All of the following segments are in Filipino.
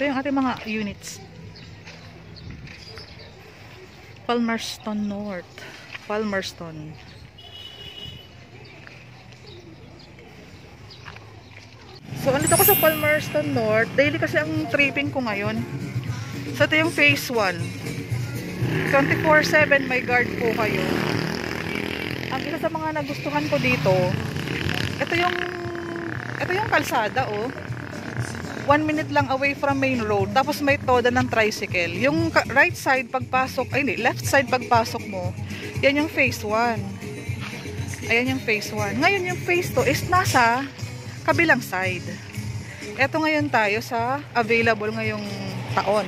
Ito yung ating mga units. Palmerston North. Palmerston. So, andito ako sa Palmerston North. Daily kasi ang tripping ko ngayon. So, ito yung phase 1. 24/7 may guard po kayo. Ang isa sa mga nagustuhan ko dito, ito yung kalsada, oh. 1 minute lang away from main road. Tapos may toda ng tricycle. Yung right side pagpasok, ay hindi, left side pagpasok mo, yan yung phase 1. Ayan yung phase 1. Ngayon yung phase 2 is nasa kabilang side. Ito ngayon tayo sa available ngayong taon.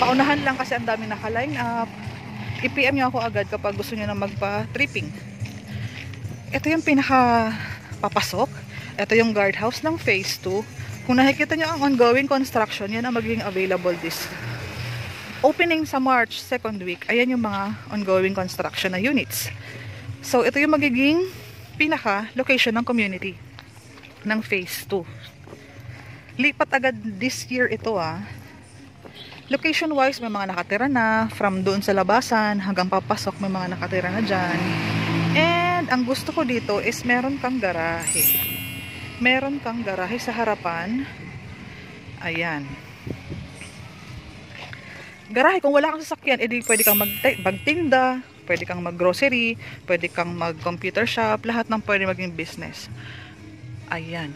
Paunahan lang kasi ang dami naka-line up. I-PM nyo ako agad kapag gusto nyo na magpa-tripping. Ito yung pinaka papasok. Ito yung guardhouse ng phase 2. Kung nakikita nyo ang ongoing construction, yan ang magiging available this opening sa March 2nd week. Ayan yung mga ongoing construction na units. So, ito yung magiging pinaka-location ng community ng phase 2. Lipat agad this year ito, ah. Location-wise, may mga nakatira na. From doon sa labasan hanggang papasok, may mga nakatira na dyan. And, ang gusto ko dito is meron kang garahe. Meron kang garahe sa harapan. Ayan. Garahe, kung wala kang sasakyan, edi pwede kang magtinda, pwede kang mag-grocery, pwede kang mag-computer shop, lahat ng pwede maging business. Ayan.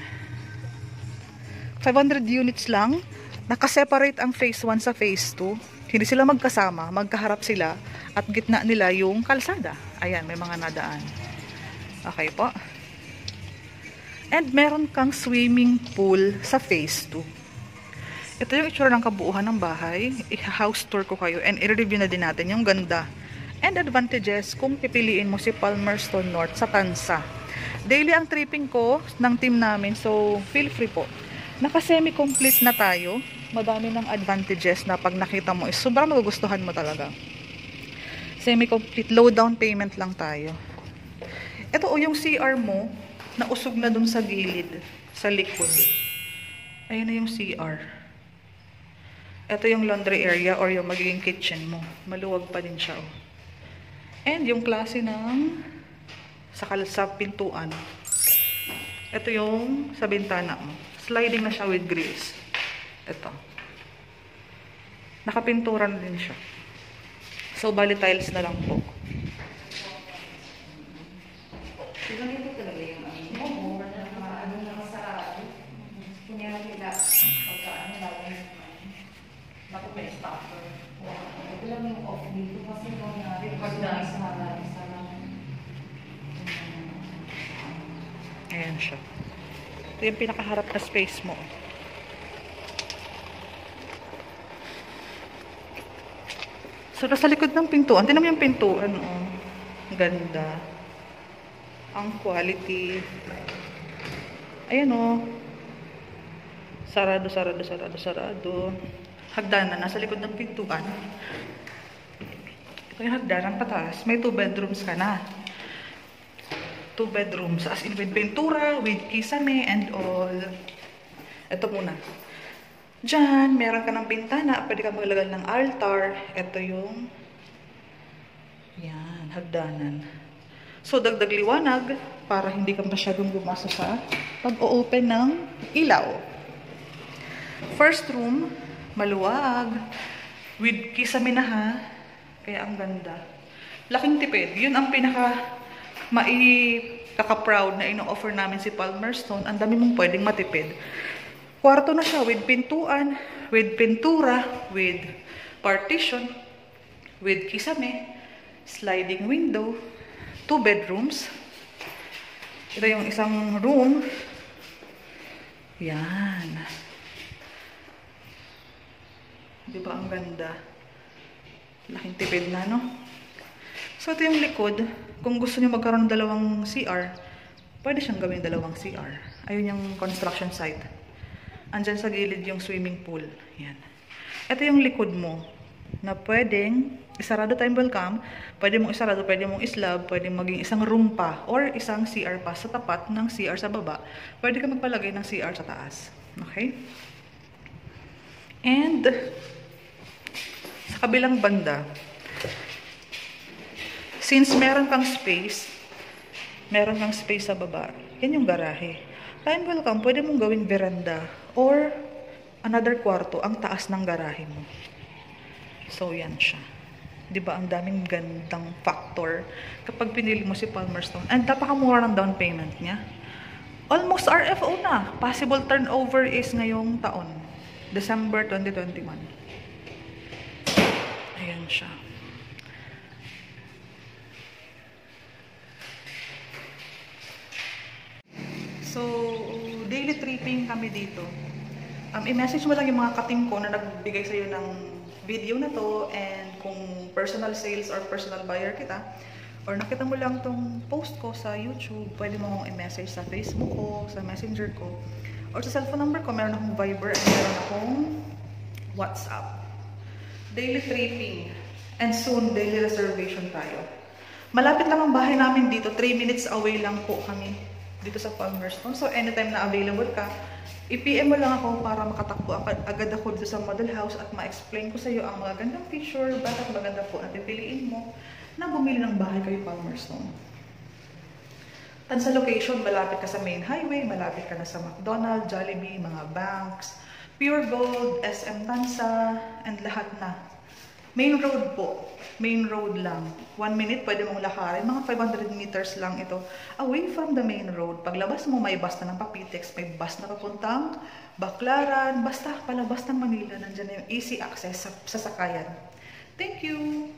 500 units lang. Nakaseparate ang phase 1 sa phase 2. Hindi sila magkasama, magkaharap sila, at gitna nila yung kalsada. Ayan, may mga nadaan. Okay po. And meron kang swimming pool sa phase 2. Ito yung itsura ng kabuuan ng bahay. I-house tour ko kayo and i-review na din natin yung ganda and advantages kung pipiliin mo si Palmerston North sa Tansa. Daily ang tripping ko ng team namin, so feel free po. Naka-semi-complete na tayo. Madami ng advantages na pag nakita mo is sobrang magugustuhan mo talaga. Semi-complete, low down payment lang tayo. Ito o yung CR mo, nausog na dun sa gilid, sa likod. Ayan na yung CR. Ito yung laundry area or yung magiging kitchen mo. Maluwag pa din siya, oh. And yung klase ng sa pintuan. Ito yung sa bintana mo. Sliding na siya with grills. Ito. Nakapintura na din siya. So, bali tiles na lang po. Ganito talaga yung ano, ano na masarado. Kunyari nila, pagka ano lagi naku may stopper. Ito lang yung off dito kasi kunyari pag isa lang. Ayan siya. Ito yung pinakaharap na space mo. So, nasa likod ng pintuan. Tingnan mo yung pintuan, oh. Ganda. Ang quality. Ayan, oh. Sarado. Hagdanan. Nasa likod ng pintuan. Ito yung hagdanan pataas. May 2 bedrooms ka na. 2 bedrooms. As in with pintura, with kisame, and all. Ito muna. Diyan, meron ka ng bintana. Pwede ka maglagay ng altar. Ito yung yan, hagdanan. So, dagdag liwanag para hindi ka masyadong bumasa sa pag-o-open ng ilaw. First room, maluwag. With kisame na, ha. Kaya ang ganda. Laking tipid. Yun ang pinaka kaka-proud na ino-offer namin si Palmerston. Ang dami mong pwedeng matipid. Kwarto na siya with pintuan, with pintura, with partition, with kisame, sliding window, 2 bedrooms. Ito yung isang room. Yan. Diba ang ganda? Laking tipid na, no? So, ito yung likod. Kung gusto niyo magkaroon ng dalawang CR, pwede siyang gawin dalawang CR. Ayun yung construction site. Andyan sa gilid yung swimming pool. Yan. Ito yung likod mo na pwedeng isarado time welcome, pwede mong isarado, pwede mong islab, pwede maging isang room pa or isang CR pa sa tapat ng CR sa baba. Pwede ka magpalagay ng CR sa taas. Okay? And sa kabilang banda, since meron kang space sa baba, yan yung garahe. Time will come, pwede mong gawing veranda or another kwarto ang taas ng garahe mo. So, yan siya. Diba, ang daming gandang factor kapag pinili mo si Palmerston. And napakamura ng down payment niya. Almost RFO na. Possible turnover is ngayong taon. December 2021. Ayan siya. So, daily tripping kami dito. I-message mo lang yung mga kating ko na nagbigay sa'yo ng video na to, and kung personal sales or personal buyer kita, or nakita mo lang tong post ko sa YouTube, pwede mo akong i-message sa Facebook ko, sa Messenger ko, or sa cellphone number ko. Meron akong Viber at meron akong WhatsApp. Daily tripping, and soon daily reservation tayo. Malapit lang ang bahay namin dito, 3 minutes away lang po kami dito sa Palmerston. So anytime na available ka, i-PM mo lang ako para makatakbo agad ako dito sa model house at ma-explain ko sa iyo ang mga gandang feature, bakit maganda po na pipiliin mo na bumili ng bahay kayo Palmerston. Tan sa location, malapit ka sa main highway, malapit ka na sa McDonald's, Jollibee, mga banks, Pure Gold, SM Tansa, and lahat na. Main road po. Main road lang. 1 minute pwede mong lakarin. Mga 500 meters lang ito. Away from the main road. Paglabas mo, may bus na ng Papitex. May bus na papuntang Baclaran. Basta palabas ng Manila. Nandiyan na yung easy access sa sasakayan. Thank you!